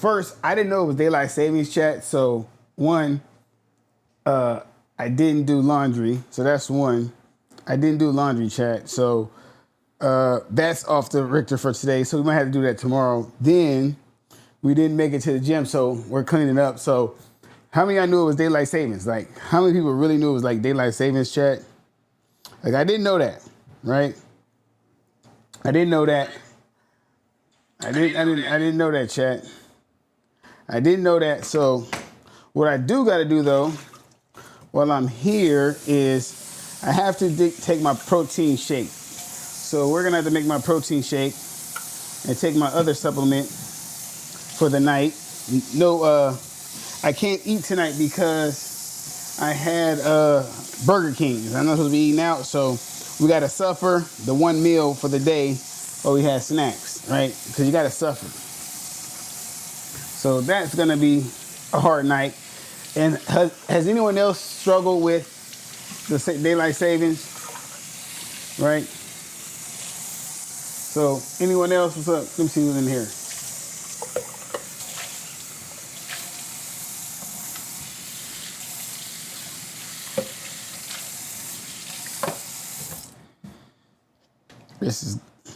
first, I didn't know it was daylight savings, chat. So one, I didn't do laundry. So that's one. I didn't do laundry, chat. So that's off the Richter for today. So we might have to do that tomorrow. Then we didn't make it to the gym, so we're cleaning up. So how many of y'all knew it was daylight savings? Like, how many people really knew it was like daylight savings, chat? Like, I didn't know that, right? I didn't know that. I didn't know that, chat. I didn't know that. So what I do got to do though, while I'm here, is I have to take my protein shake. So we're gonna have to make my protein shake and take my other supplement for the night. No, I can't eat tonight because I had Burger King. I'm not supposed to be eating out, so we gotta suffer the one meal for the day, or we had snacks, right? Because you gotta suffer. So that's gonna be a hard night. And has anyone else struggled with the daylight savings, right? So anyone else, what's up? Let me see who's in here.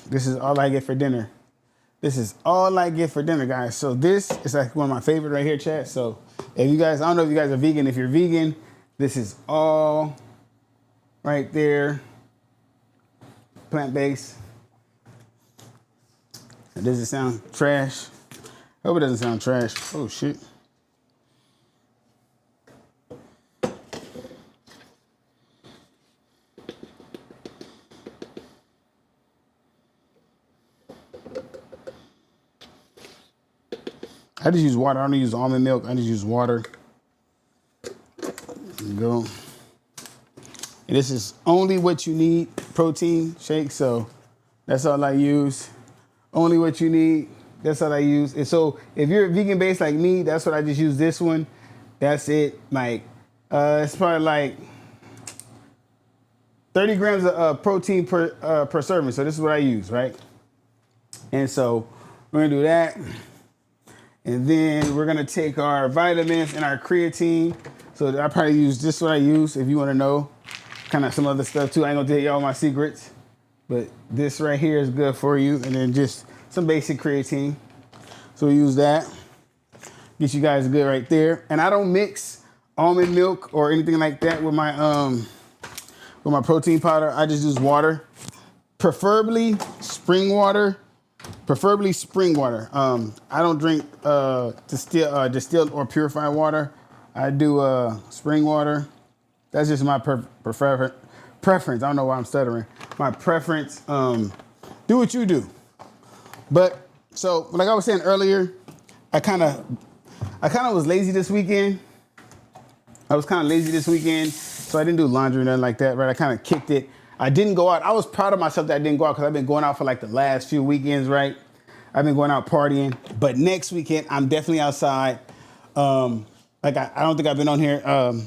This is all I get for dinner. This is all I get for dinner, guys. So this is like one of my favorite right here, chat. So if you guys, I don't know if you guys are vegan. If you're vegan, this is all right there. Plant-based. Does it sound trash? I hope it doesn't sound trash. Oh shit. I just use water. I don't use almond milk. I just use water. There you go. And this is only what you need, protein shake. So that's all I use. Only what you need. That's all I use. And so if you're vegan based like me, that's what I just use. This one. That's it. Like it's probably like 30 grams of protein per serving. So this is what I use, right? And so we're gonna do that. And then we're gonna take our vitamins and our creatine. So I probably use this. What I use, if you want to know, kind of some other stuff too. I ain't gonna tell y'all my secrets, but this right here is good for you. And then just some basic creatine. So we use that. Get you guys good right there. And I don't mix almond milk or anything like that with my protein powder. I just use water, preferably spring water. Preferably spring water. I don't drink distilled or purified water. I do spring water. That's just my preference. I don't know why I'm stuttering. My preference. Do what you do. But so, like I was saying earlier, I kind of was lazy this weekend. So I didn't do laundry or nothing like that. Right? I kind of kicked it. I didn't go out. I was proud of myself that I didn't go out because I've been going out for like the last few weekends, right? I've been going out partying. But next weekend, I'm definitely outside. Like I don't think I've been on here.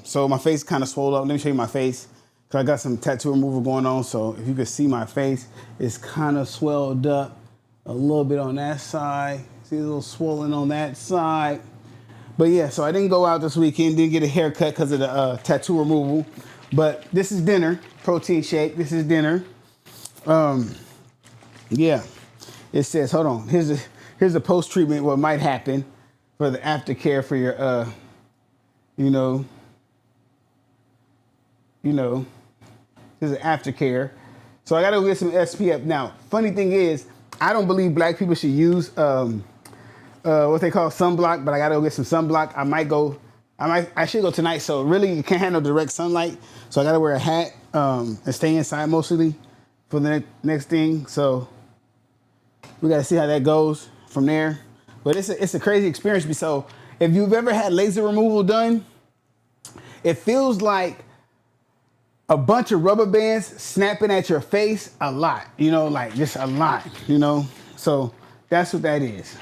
So my face kind of swelled up. Let me show you my face. Because I got some tattoo removal going on. So if you could see my face, it's kind of swelled up a little bit on that side. See a little swollen on that side. But yeah, so I didn't go out this weekend. Didn't get a haircut because of the tattoo removal. But this is dinner. Protein shake. This is dinner. Yeah. It says, hold on. Here's a post treatment. What might happen for the aftercare for your there's an aftercare. So I gotta go get some SPF. Now, funny thing is, I don't believe black people should use what they call sunblock, but I gotta go get some sunblock. I should go tonight. So really, you can't handle direct sunlight. So I gotta wear a hat and stay inside mostly for the next thing. So we gotta see how that goes from there. But it's a crazy experience. So if you've ever had laser removal done, it feels like a bunch of rubber bands snapping at your face a lot, like just a lot, So that's what that is,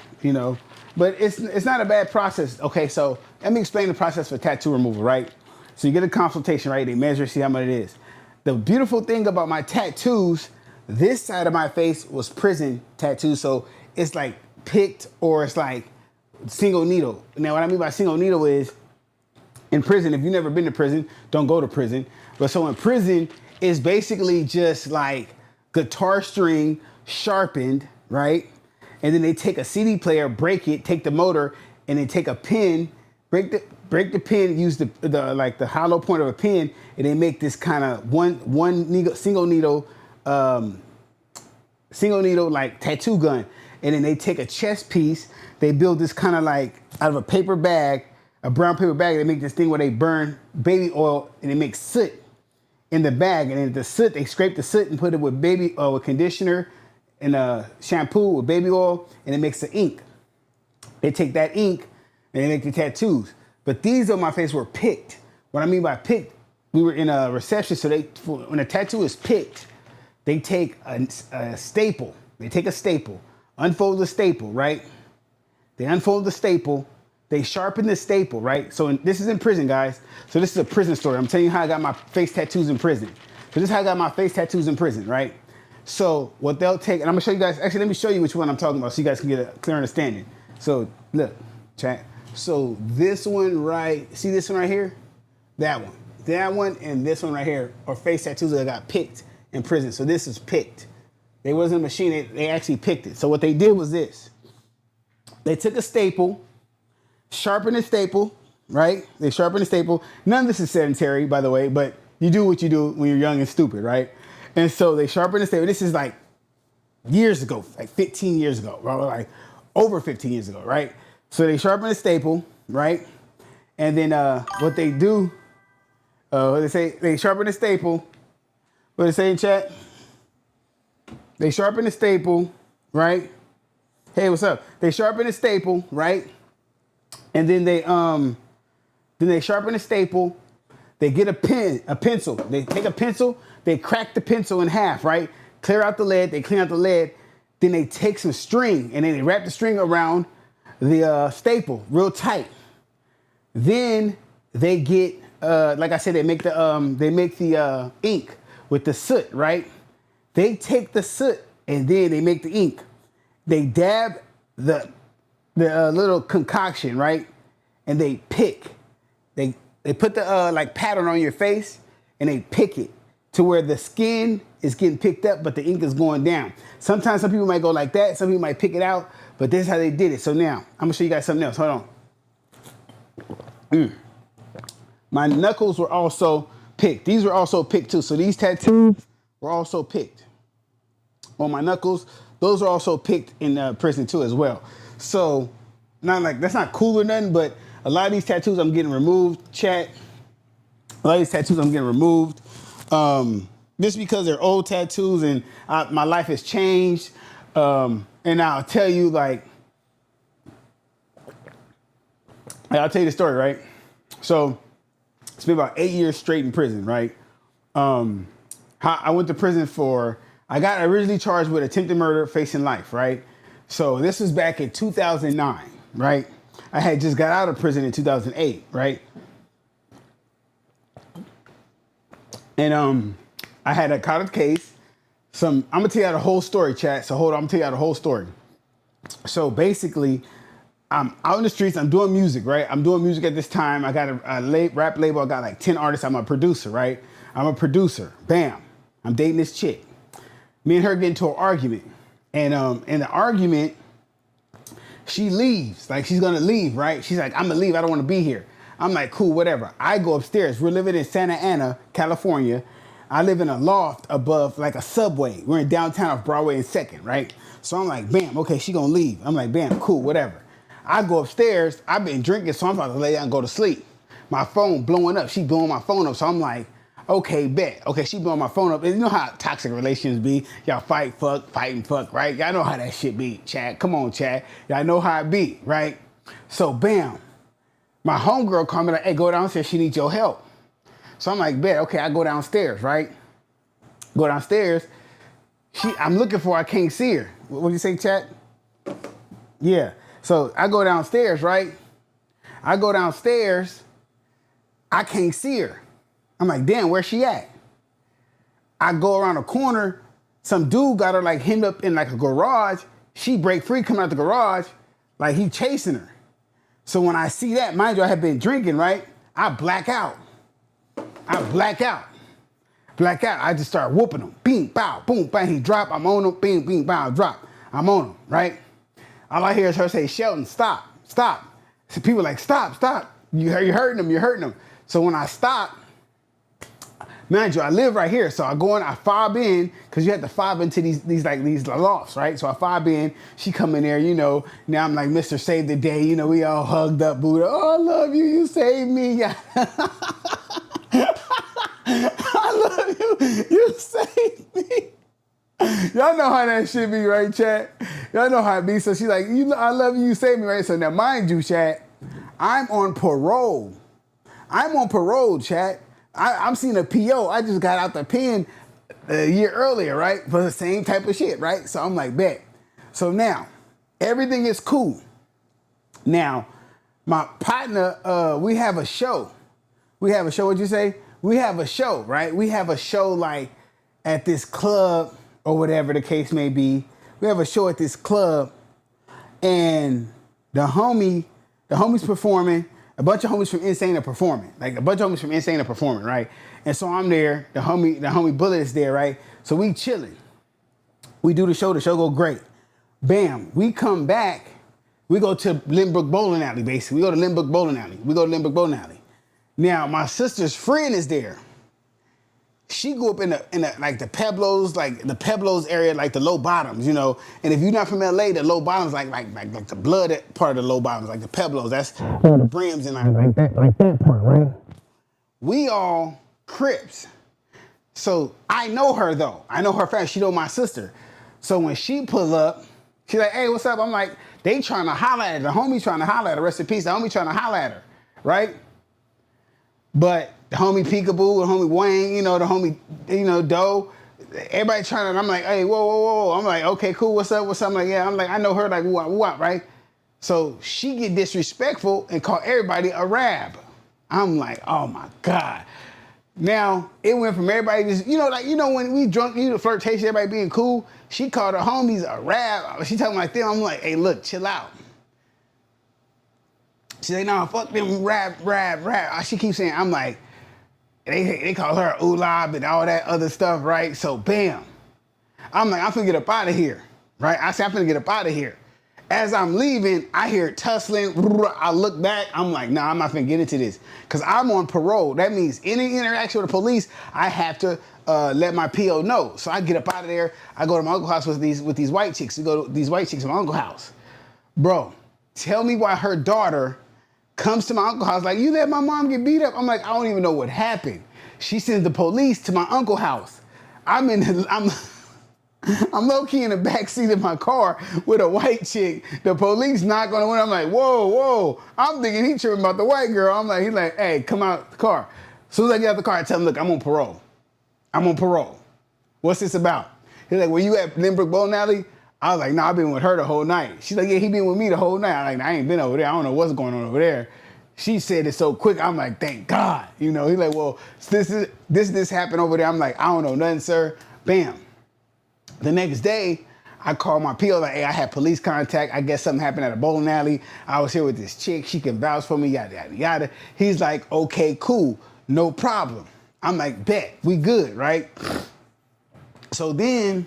But it's not a bad process. Okay, so let me explain the process for tattoo removal, right? So you get a consultation, right? They measure, see how much it is. The beautiful thing about my tattoos, this side of my face was prison tattoos, so it's like picked or it's like single needle. Now, what I mean by single needle is in prison, if you've never been to prison, don't go to prison. But so in prison, it's basically just like guitar string sharpened, right? And then they take a CD player, break it, take the motor, and then take a pin, break the pin, use the like the hollow point of a pin, and they make this kind of single needle like tattoo gun. And then they take a chest piece, they build this kind of like out of a paper bag, a brown paper bag. They make this thing where they burn baby oil and they make soot in the bag. And then the soot, they scrape the soot and put it with baby oil, with conditioner and shampoo with baby oil, and it makes the ink. They take that ink and they make the tattoos. But these on my face were picked. What I mean by picked, we were in a reception, so when a tattoo is picked, they take a staple. They take a staple, unfold the staple, right? They unfold the staple, they sharpen the staple, right? So this is in prison, guys. So this is a prison story. I'm telling you how I got my face tattoos in prison. So this is how I got my face tattoos in prison, right? So what they'll take, and I'm gonna show you guys, actually let me show you which one I'm talking about so you guys can get a clear understanding. So look, chat. So this one right, see this one right here? That one and this one right here are face tattoos that got picked in prison. So this is picked. They wasn't a machine, they actually picked it. So what they did was this. They took a staple, sharpened the staple, right? They sharpened the staple. None of this is sedentary, by the way, but you do what you do when you're young and stupid, right? And so they sharpened the staple. This is like years ago, like 15 years ago, right? Like over 15 years ago, right? So they sharpen the staple, right? And then what they do, they sharpen the staple. What they say in chat? They sharpen the staple, right? Hey, what's up? They sharpen the staple, right? And then they sharpen the staple. They get a pencil. They take a pencil, they crack the pencil in half, right? Clear out the lead, they clean out the lead. Then they take some string and then they wrap the string around the staple real tight. Then they get, like I said, they make the ink with the soot, right? They take the soot and then they make the ink. They dab the little concoction, right? And they pick. They put the like pattern on your face and they pick it to where the skin is getting picked up, but the ink is going down. Sometimes some people might go like that. Some people might pick it out, but this is how they did it. So now I'm gonna show you guys something else. Hold on. My knuckles were also picked. These were also picked too. So these tattoos were also picked on my knuckles. Those are also picked in prison too as well. So not like that's not cool or nothing, but a lot of these tattoos I'm getting removed, chat. A lot of these tattoos I'm getting removed. Just because they're old tattoos and my life has changed. And I'll tell you I'll tell you the story, right? So it's been about 8 years straight in prison, right? I went to prison I got originally charged with attempted murder, facing life, right? So this was back in 2009, right? I had just got out of prison in 2008, right? And I had a caught a case. I'm gonna tell you the whole story, chat. So hold on, I'm gonna tell you the whole story. So basically, I'm out in the streets. I'm doing music, right? I'm doing music at this time. I got a rap label. I got like 10 artists. I'm a producer, right? I'm a producer. Bam. I'm dating this chick. Me and her get into an argument. And in the argument, she leaves. Like, she's gonna leave, right? She's like, I'm gonna leave. I don't wanna be here. I'm like, cool, whatever. I go upstairs. We're living in Santa Ana, California. I live in a loft above like a Subway. We're in downtown off Broadway and 2nd, right? So I'm like, bam, okay, she gonna leave. I'm like, bam, cool, whatever. I go upstairs. I've been drinking, so I'm about to lay down and go to sleep. My phone blowing up. She blowing my phone up. So I'm like, okay, bet. Okay, she blowing my phone up. And you know how toxic relations be. Y'all fight and fuck, right? Y'all know how that shit be, Chad. Come on, Chad. Y'all know how it be, right? So bam. My homegirl called me like, hey, go downstairs. She needs your help. So I'm like, bet. Okay, I go downstairs, right? Go downstairs. I'm looking for her. I can't see her. What do you say, Chad? Yeah. So I go downstairs, right? I go downstairs. I can't see her. I'm like, damn, where's she at? I go around the corner. Some dude got her like hemmed up in like a garage. She break free coming out the garage. Like he chasing her. So when I see that, mind you, I have been drinking, right? I black out. I black out. Black out. I just start whooping him. Bing, bow, boom, bang. He drop. I'm on him. Bing, bing, bow, drop. I'm on him, right? All I hear is her say, Shelton, stop, stop. So people like, stop, stop. You're hurting him. You're hurting him. So when I stop, mind you, I live right here. So I go in, I fob in, because you have to fob into these lofts, right? So I fob in, she come in there, you know, now I'm like, Mr. Save the Day, you know, we all hugged up, Buddha. Oh, I love you, you saved me. I love you, you saved me. Y'all know how that shit be, right, chat? Y'all know how it be. So she's like, I love you, you saved me, right? So now mind you, chat, I'm on parole. I'm on parole, chat. I'm seeing a PO. I just got out the pen a year earlier, right? For the same type of shit, right? So I'm like, bet. So now, everything is cool. Now, my partner, we have a show. We have a show, what'd you say? We have a show, right? We have a show like at this club or whatever the case may be. We have a show at this club and the homie's performing. A bunch of homies from Insane are performing. Like a bunch of homies from Insane are performing, right? And so I'm there. The homie Bullet is there, right? So we chilling. We do the show go great. Bam. We come back. We go to Lynbrook Bowling Alley, basically. We go to Lynbrook Bowling Alley. Now, my sister's friend is there. She grew up in the like the Pueblos area, like the low bottoms, you know. And if you're not from LA, the low bottoms like the blood part of the low bottoms, like the Pueblos. That's the brims and like that part, right? We all Crips. So I know her though. I know her family. She know my sister. So when she pull up, she's like, "Hey, what's up?" I'm like, "They trying to holler at her. The homie trying to holler at her. Rest in peace. The homie trying to holler at her, right?" But the homie Peekaboo, the homie Wayne, you know, the homie, you know, Doe, everybody trying to, I'm like, hey, whoa. I'm like, okay, cool, what's up? I'm like, yeah, I'm like, I know her, like, what, right? So she get disrespectful and call everybody a rab. I'm like, oh my God. Now, it went from everybody just, you know, like, you know, when we drunk, you know, flirtation, everybody being cool, she called her homies a rab. She talking like them, I'm like, hey, look, chill out. She like, nah, fuck them, rap. She keeps saying, I'm like, they call her Ulab and all that other stuff, right? So bam. I'm like, I'm finna get up out of here, right? I say, I'm finna get up out of here. As I'm leaving, I hear tussling. I look back, I'm like, nah, I'm not finna get into this. Cause I'm on parole. That means any interaction with the police, I have to let my PO know. So I get up out of there. I go to my uncle's house with these white chicks. We go to these white chicks at my uncle's house. Bro, tell me why her daughter comes to my uncle's house like, you let my mom get beat up? I'm like, I don't even know what happened. She sends the police to my uncle's house. I'm low-key in the back seat of my car with a white chick. The police knock on the window. I'm like, whoa. I'm thinking he tripping about the white girl. He's like, hey, come out the car. As soon as I get out the car, I tell him, look, I'm on parole. What's this about? He's like, well, you at Lynbrook Bowling Alley? I was like, nah, I've been with her the whole night. She's like, yeah, he been with me the whole night. I'm like, I ain't been over there. I don't know what's going on over there. She said it so quick. I'm like, thank God. You know, he's like, well, this happened over there. I'm like, I don't know nothing, sir. Bam. The next day, I called my PO like, hey, I had police contact. I guess something happened at a bowling alley. I was here with this chick. She can vouch for me, yada, yada, yada. He's like, okay, cool. No problem. I'm like, bet. We good, right? So then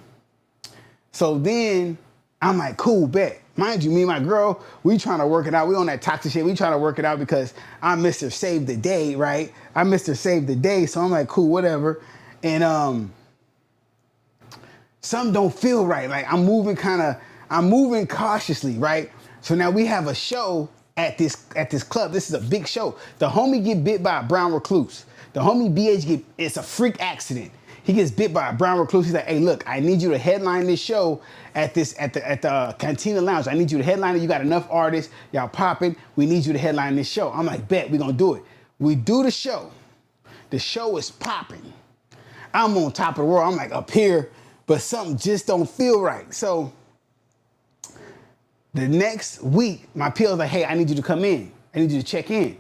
I'm like, cool, bet. Mind you, me and my girl, we trying to work it out. We on that toxic shit. We trying to work it out because I'm Mr. Save the Day, right? I'm Mr. Save the Day. So I'm like, cool, whatever. And something don't feel right. Like I'm moving cautiously, right? So now we have a show at this club. This is a big show. The homie get bit by a brown recluse. The homie BH it's a freak accident. He gets bit by a brown recluse. He's like, hey, look, I need you to headline this show at the Cantina Lounge. I need you to headline it. You got enough artists. Y'all popping. We need you to headline this show. I'm like, bet, we gonna do it. We do the show. The show is popping. I'm on top of the world. I'm like up here, but something just don't feel right. So the next week, my PO's like, hey, I need you to come in. I need you to check in.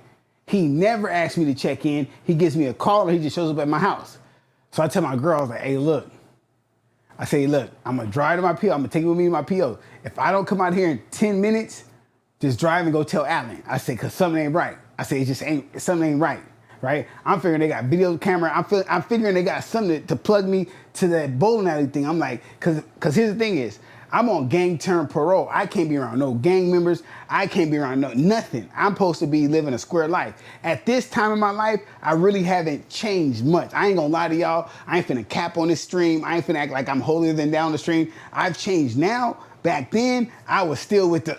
He never asked me to check in. He gives me a call or he just shows up at my house. So I tell my girl, I was like, hey, look. I'm going to drive to my PO. I'm going to take it with me to my PO. If I don't come out here in 10 minutes, just drive and go tell Alan. I said, cause something ain't right. I said, something ain't right. Right? I'm figuring they got video camera. I'm figuring they got something to plug me to that bowling alley thing. I'm like, cause here's the thing is, I'm on gang term parole. I can't be around no gang members. I can't be around nothing. I'm supposed to be living a square life. At this time in my life, I really haven't changed much. I ain't gonna lie to y'all. I ain't finna cap on this stream. I ain't finna act like I'm holier than down the stream. I've changed now. Back then, I was still with but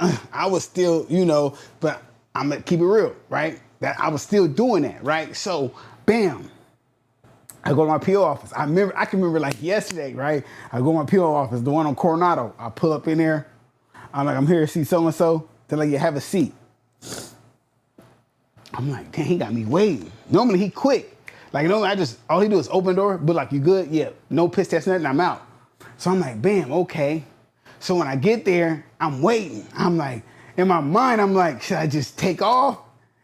I'm gonna keep it real, right? That I was still doing that, right? So, bam, I go to my PO office. I can remember like yesterday, right? I go to my PO office, the one on Coronado. I pull up in there. I'm like, I'm here to see so-and-so. They're like, you have a seat. I'm like, damn, he got me waiting. Normally he quick. Like, normally all he do is open the door, but like, you good? Yeah, no piss test, nothing, I'm out. So I'm like, bam, okay. So when I get there, I'm waiting. I'm like, in my mind, I'm like, should I just take off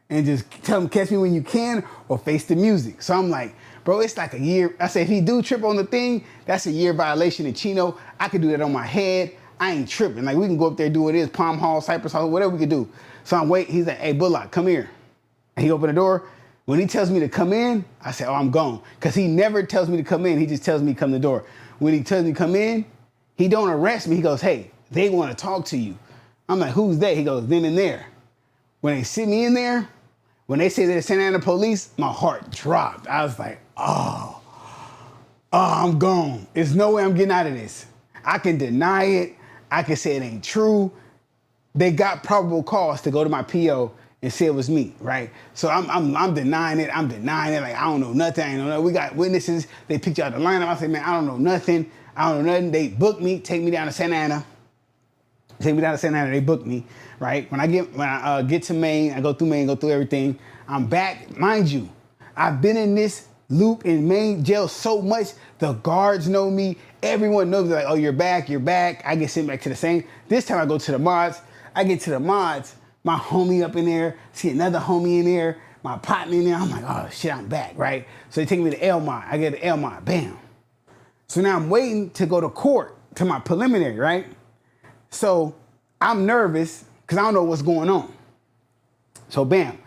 and just tell him catch me when you can or face the music? So I'm like, bro, it's like a year. I said, if he do trip on the thing, that's a year violation in Chino. I could do that on my head. I ain't tripping. Like, we can go up there, do what it is, Palm Hall, Cypress Hall, whatever we could do. So I'm waiting. He's like, hey, Bullock, come here. And he opened the door. When he tells me to come in, I say, oh, I'm gone. Because he never tells me to come in. He just tells me to come to the door. When he tells me to come in, he don't arrest me. He goes, hey, they want to talk to you. I'm like, who's they? He goes, then and there. When they sit me in there, when they say they're Santa Ana police, my heart dropped. I was like, oh, I'm gone. There's no way I'm getting out of this. I can deny it. I can say it ain't true. They got probable cause to go to my PO and say it was me, right? So I'm denying it. I'm denying it. Like, I don't know nothing. I ain't know nothing. We got witnesses. They picked you out the lineup. I said, man, I don't know nothing. I don't know nothing. They booked me, take me down to Santa Ana. They booked me, right? When I get to Maine, I go through Maine, go through everything. I'm back. Mind you, I've been in this loop in Maine jail so much, the guards know me. Everyone knows, like, oh, you're back. I get sent back to the same. This time I go to the mods. I get to the mods, my homie up in there, see another homie in there, my partner in there. I'm like, oh, shit, I'm back, right? So they take me to Elmont. I get to Elmont, bam. So now I'm waiting to go to court, to my preliminary, right? So I'm nervous because I don't know what's going on. So bam,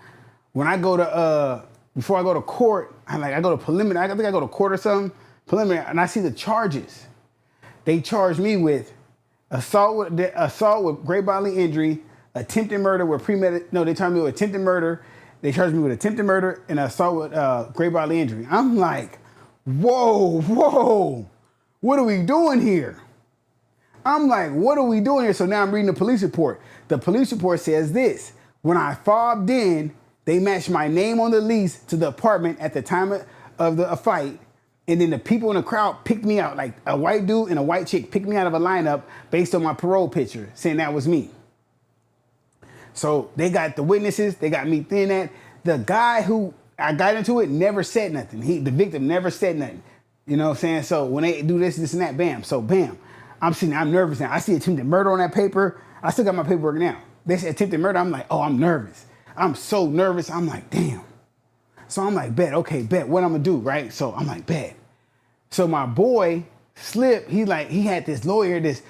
when I go to, before I go to court, I go to preliminary, I think I go to court or something, preliminary, and I see the charges. They charge me with assault with great bodily injury, attempted murder with they charge me with attempted murder. They charge me with attempted murder and assault with great bodily injury. I'm like, whoa, what are we doing here? I'm like, what are we doing here? So now I'm reading the police report. The police report says this: when I fobbed in, they matched my name on the lease to the apartment at the time of the fight. And then the people in the crowd picked me out, like a white dude and a white chick picked me out of a lineup based on my parole picture, saying that was me. So they got the witnesses, they got me thin that. The guy who I got into it never said nothing. The victim never said nothing. You know what I'm saying? So when they do this and that, bam. So bam. I'm nervous now. I see attempted murder on that paper. I still got my paperwork now. They said attempted murder. I'm like, oh, I'm nervous. I'm so nervous. I'm like, damn. So I'm like, bet. What I'm gonna do, right? So I'm like, bet. So my boy Slip, he had this lawyer. This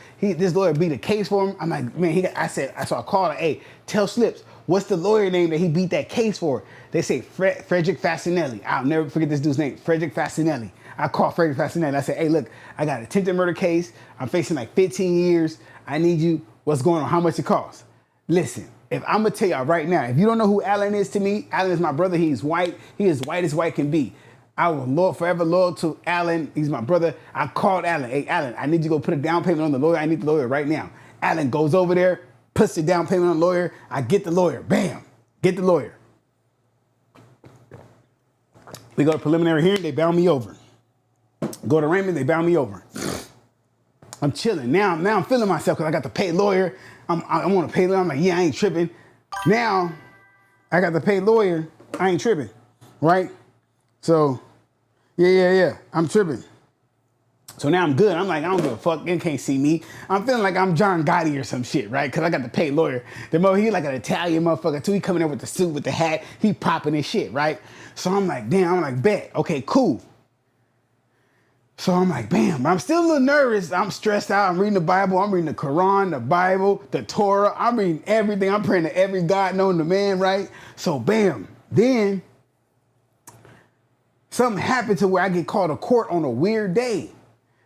lawyer beat a case for him. I'm like, man, so I called him, hey, tell Slips, what's the lawyer name that he beat that case for? They say Frederick Fasinelli. I'll never forget this dude's name, Frederick Fasinelli. I called Frederick Fasinelli. I said, hey, look, I got an attempted murder case. I'm facing like 15 years. I need you. What's going on? How much it costs? Listen, if I'm gonna tell y'all right now, if you don't know who Alan is to me, Alan is my brother. He's white. He is white as white can be. I will forever loyal to Alan. He's my brother. I called Alan. Hey, Alan, I need you to go put a down payment on the lawyer. I need the lawyer right now. Alan goes over there, puts the down payment on the lawyer. I get the lawyer. Bam. Get the lawyer. We go to preliminary hearing. They bound me over. Go to arraignment. They bound me over. I'm chilling. Now I'm feeling myself because I got the paid lawyer. I want to pay lawyer. I'm like, yeah, I ain't tripping. Now I got the paid lawyer. I ain't tripping. Right? So, yeah. I'm tripping. So now I'm good. I'm like, I don't give a fuck. They can't see me. I'm feeling like I'm John Gotti or some shit, right? Because I got the paid lawyer. He like an Italian motherfucker too. He coming in with the suit, with the hat. He popping his shit, right? So I'm like, damn. I'm like, bet. Okay, cool. So I'm like, bam, I'm still a little nervous. I'm stressed out. I'm reading the Bible. I'm reading the Quran, the Bible, the Torah. I'm reading everything. I'm praying to every God known to man, right? So bam. Then something happened to where I get called to court on a weird day.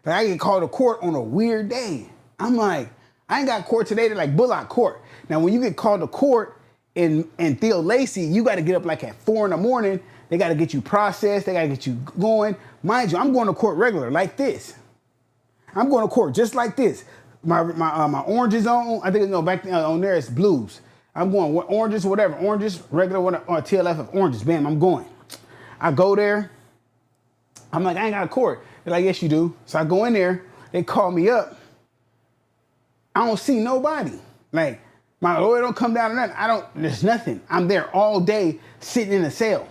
Like I get called to court on a weird day. I'm like, I ain't got court today. They're like Bullock Court. Now, when you get called to court in Theo Lacey, you got to get up like at 4 in the morning. They got to get you processed. They got to get you going. Mind you, I'm going to court regular like this. I'm going to court just like this. My oranges on. I think back on there it's blues. I'm going oranges, whatever. Oranges, regular, or TLF of oranges. Bam, I'm going. I go there. I'm like, I ain't got a court. They're like, yes, you do. So I go in there. They call me up. I don't see nobody. Like, my lawyer don't come down or nothing. There's nothing. I'm there all day sitting in a cell.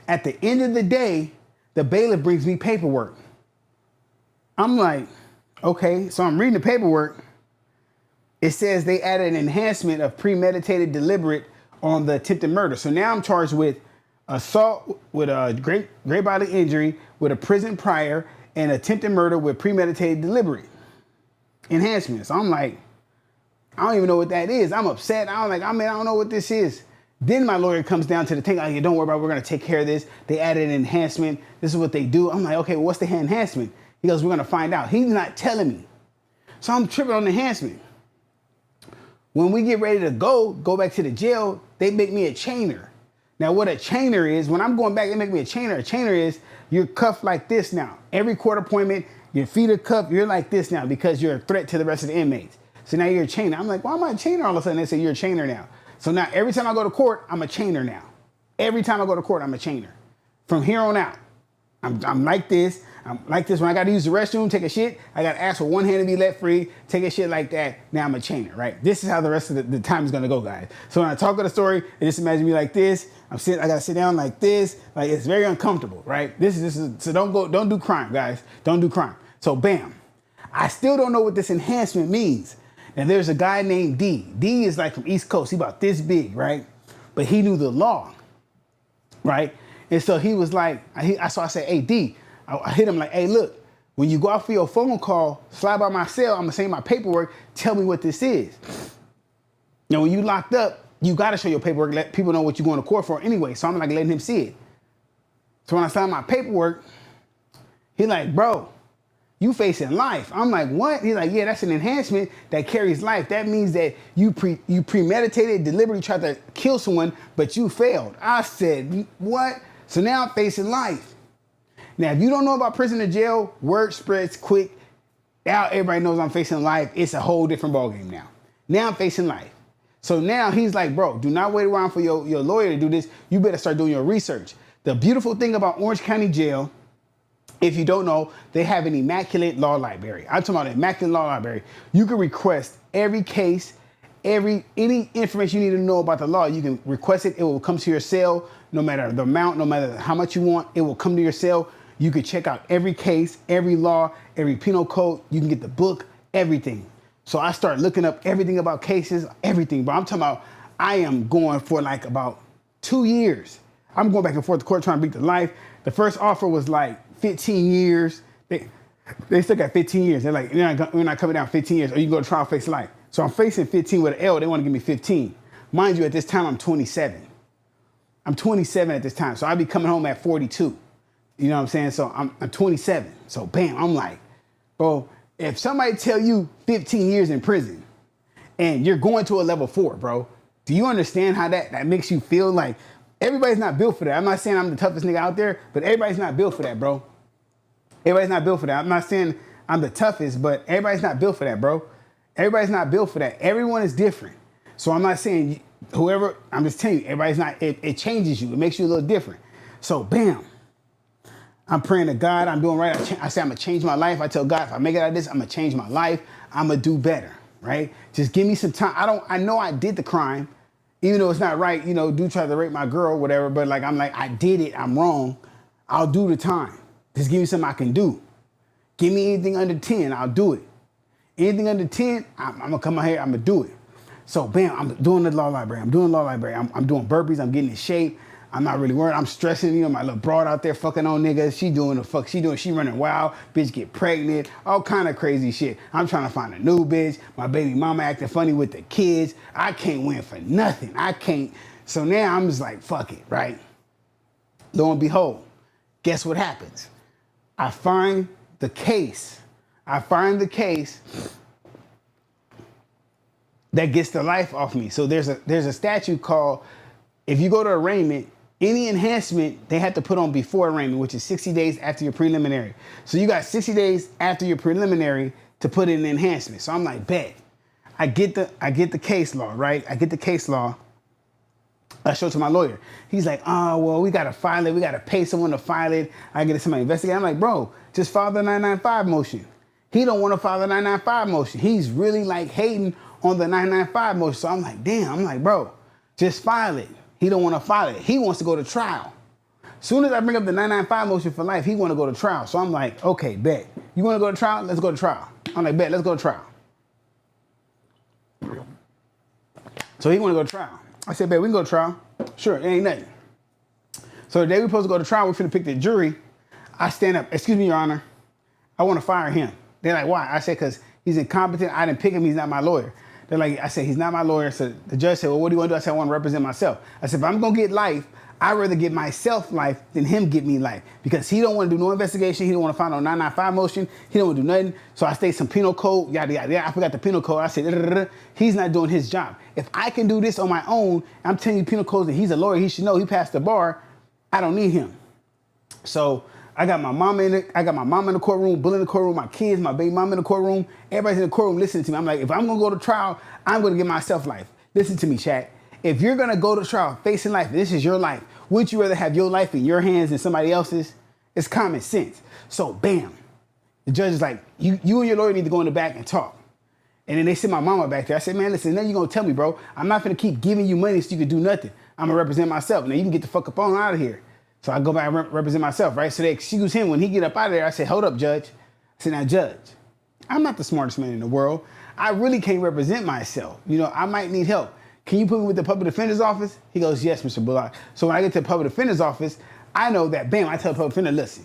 At the end of the day, the bailiff brings me paperwork. I'm like, okay. So I'm reading the paperwork. It says they added an enhancement of premeditated deliberate on the attempted murder. So now I'm charged with assault with a great bodily injury, with a prison prior, and attempted murder with premeditated deliberate enhancement. So I'm like, I don't even know what that is. I'm upset. I don't know what this is. Then my lawyer comes down to the thing. Like, don't worry about it. We're going to take care of this. They added an enhancement. This is what they do. I'm like, okay, well, what's the enhancement? He goes, we're going to find out. He's not telling me. So I'm tripping on the enhancement. When we get ready to go back to the jail, they make me a chainer. Now, what a chainer is, when I'm going back, they make me a chainer. A chainer is you're cuffed like this now. Every court appointment, your feet are cuffed. You're like this now because you're a threat to the rest of the inmates. So now you're a chainer. I'm like, why am I a chainer all of a sudden? They say you're a chainer now. So now every time I go to court, I'm a chainer now. Every time I go to court, I'm a chainer. From here on out, I'm like this. I'm like this when I got to use the restroom, take a shit. I got to ask for one hand to be let free, take a shit like that. Now I'm a chainer, right? This is how the rest of the time is going to go, guys. So when I talk of the story, just imagine me like this. I got to sit down like this. Like it's very uncomfortable, right? So don't do crime, guys. Don't do crime. So bam. I still don't know what this enhancement means. And there's a guy named D. D is like from East Coast. He about this big, right? But he knew the law, right? And so he was like, so I said, hey, D. I hit him like, hey, look, when you go out for your phone call, slide by my cell, I'm going to send my paperwork, tell me what this is. Now, when you locked up, you got to show your paperwork, let people know what you're going to court for anyway. So I'm like letting him see it. So when I signed my paperwork, he like, bro, you facing life. I'm like, what? He's like, yeah, that's an enhancement that carries life. That means that you premeditated, deliberately tried to kill someone, but you failed. I said, what? So now I'm facing life. Now, if you don't know about prison or jail, word spreads quick. Now everybody knows I'm facing life. It's a whole different ballgame now. Now I'm facing life. So now he's like, bro, do not wait around for your lawyer to do this. You better start doing your research. The beautiful thing about Orange County Jail, if you don't know, they have an immaculate law library. I'm talking about an immaculate law library. You can request every case, any information you need to know about the law. You can request it. It will come to your cell, no matter the amount, no matter how much you want. It will come to your cell. You can check out every case, every law, every penal code. You can get the book, everything. So I start looking up everything about cases, everything. But I'm talking about, I am going for like about 2 years. I'm going back and forth to court trying to beat the life. The first offer was like 15 years. They still got 15 years. They're like, we're not coming down 15 years, or you can go to trial, face life. So I'm facing 15 with an L. They want to give me 15. Mind you, at this time, I'm 27. I'm 27 at this time. So I'll be coming home at 42. You know what I'm saying? So I'm 27. So bam, I'm like, bro, if somebody tell you 15 years in prison and you're going to a level 4, bro, do you understand how that makes you feel? Like, everybody's not built for that. I'm not saying I'm the toughest nigga out there, but everybody's not built for that, bro. Everybody's not built for that. I'm not saying I'm the toughest, but everybody's not built for that, bro. Everybody's not built for that. Everyone is different. So I'm not saying whoever, I'm just telling you, everybody's not, it changes you. It makes you a little different. So bam. I'm praying to God. I'm doing right. I say I'm going to change my life. I tell God, if I make it out of this, I'm going to change my life. I'm going to do better, right? Just give me some time. I know I did the crime, even though it's not right. You know, dude tried to rape my girl, whatever. But like, I'm like, I did it. I'm wrong. I'll do the time. Just give me something I can do. Give me anything under 10. I'll do it. Anything under 10, I'm going to come out here. I'm going to do it. So bam, I'm doing the law library. I'm doing burpees. I'm getting in shape. I'm not really worried. I'm stressing, my little broad out there fucking on niggas. She doing the fuck she doing. She running wild. Bitch get pregnant. All kind of crazy shit. I'm trying to find a new bitch. My baby mama acting funny with the kids. I can't win for nothing. I can't. So now I'm just like, fuck it, right? Lo and behold, guess what happens? I find the case that gets the life off me. So there's a statute called, if you go to arraignment, any enhancement they have to put on before arraignment, which is 60 days after your preliminary. So you got 60 days after your preliminary to put in an enhancement. So I'm like, bet. I get the case law, right? I get the case law. I show it to my lawyer. He's like, oh, well, we got to file it. We got to pay someone to file it. I get somebody to investigate. I'm like, bro, just file the 995 motion. He don't want to file the 995 motion. He's really like hating on the 995 motion. So I'm like, damn. I'm like, bro, just file it. He don't want to file it. He wants to go to trial. Soon as I bring up the 995 motion for life, he want to go to trial. So I'm like, okay, bet. You want to go to trial? Let's go to trial. I'm like, bet, let's go to trial. So he want to go to trial. I said, bet, we can go to trial. Sure, it ain't nothing. So the day we're supposed to go to trial, we're finna pick the jury. I stand up, excuse me, Your Honor. I want to fire him. They're like, why? I said, because he's incompetent. I didn't pick him. He's not my lawyer. They're like, I said, he's not my lawyer. So the judge said, well, what do you want to do? I said, I want to represent myself. I said, if I'm going to get life, I'd rather get myself life than him get me life, because he don't want to do no investigation. He don't want to find no 995 motion. He don't want to do nothing. So I state some penal code, yada, yada, yada. I forgot the penal code. I said, he's not doing his job. If I can do this on my own, I'm telling you penal codes, and he's a lawyer. He should know. He passed the bar. I don't need him. So I got my mama in the courtroom, Bill in the courtroom, my kids, my baby mama in the courtroom. Everybody's in the courtroom listening to me. I'm like, if I'm going to go to trial, I'm going to give myself life. Listen to me, chat. If you're going to go to trial facing life, this is your life. Wouldn't you rather have your life in your hands than somebody else's? It's common sense. So, bam. The judge is like, you and your lawyer need to go in the back and talk. And then they sent my mama back there. I said, man, listen, now you're going to tell me, bro. I'm not going to keep giving you money so you can do nothing. I'm going to represent myself. Now you can get the fuck up on out of here. So I go back and represent myself, right? So they excuse him. When he get up out of there, I said, hold up, judge. I said, now, judge, I'm not the smartest man in the world. I really can't represent myself. I might need help. Can you put me with the public defender's office? He goes, yes, Mr. Bullock. So when I get to the public defender's office, I know that, bam, I tell the public defender, listen,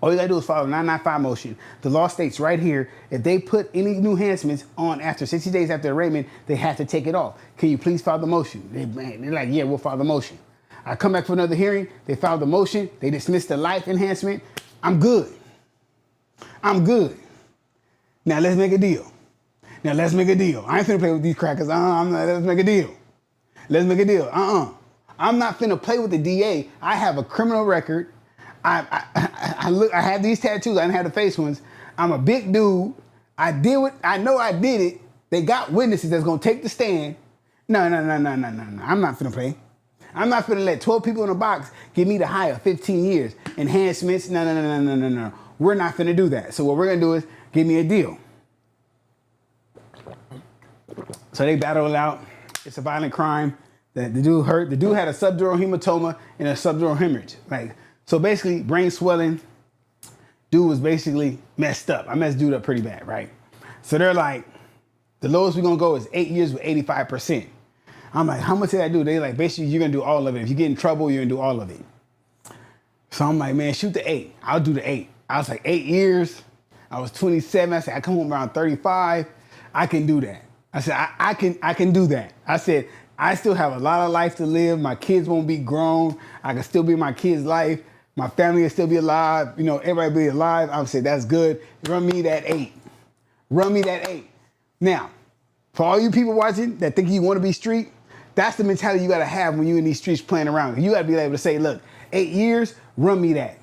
all you gotta do is file a 995 motion. The law states right here, if they put any new enhancements on after 60 days after arraignment, they have to take it off. Can you please file the motion? They're like, yeah, we'll file the motion. I come back for another hearing, they file the motion, they dismiss the life enhancement. I'm good. Now let's make a deal. I ain't finna play with these crackers. Let's make a deal. I'm not finna play with the DA. I have a criminal record. I have these tattoos. I didn't have the face ones. I'm a big dude. I know I did it. They got witnesses that's gonna take the stand. No. I'm not finna play. I'm not finna let 12 people in a box give me the high of 15 years. Enhancements. No. We're not finna do that. So what we're gonna do is give me a deal. So they battle it out. It's a violent crime. The dude hurt. The dude had a subdural hematoma and a subdural hemorrhage. So basically, brain swelling. Dude was basically messed up. I messed dude up pretty bad, right? So they're like, the lowest we're gonna go is 8 years with 85%. I'm like, how much did I do? They like, basically, you're gonna do all of it. If you get in trouble, you're gonna do all of it. So I'm like, man, shoot the 8. I'll do the 8. I was like, 8 years. I was 27. I said, I come home around 35. I can do that. I said, I can do that. I said, I still have a lot of life to live. My kids won't be grown. I can still be my kids' life. My family will still be alive. Everybody be alive. I would say, that's good. Run me that 8. Now, for all you people watching that think you want to be street, that's the mentality you got to have when you're in these streets playing around. You got to be able to say, look, 8 years, run me that.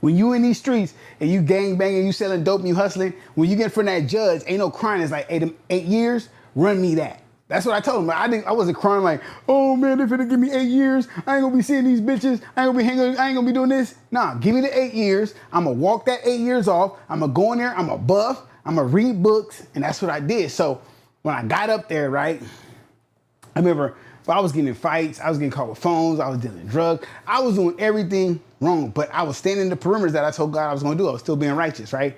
When you in these streets and you gang banging, you selling dope and you hustling, when you get in front of that judge, ain't no crying. It's like 8 years, run me that. That's what I told him. I wasn't crying like, oh man, they're finna give me 8 years. I ain't gonna be seeing these bitches. I ain't gonna be doing this. Nah, give me the 8 years. I'm gonna walk that 8 years off. I'm gonna go in there. I'm gonna buff. I'm gonna read books. And that's what I did. So when I got up there, right, I remember I was getting in fights. I was getting caught with phones. I was dealing drugs. I was doing everything wrong, but I was standing in the perimeters that I told God I was gonna do. I was still being righteous, right?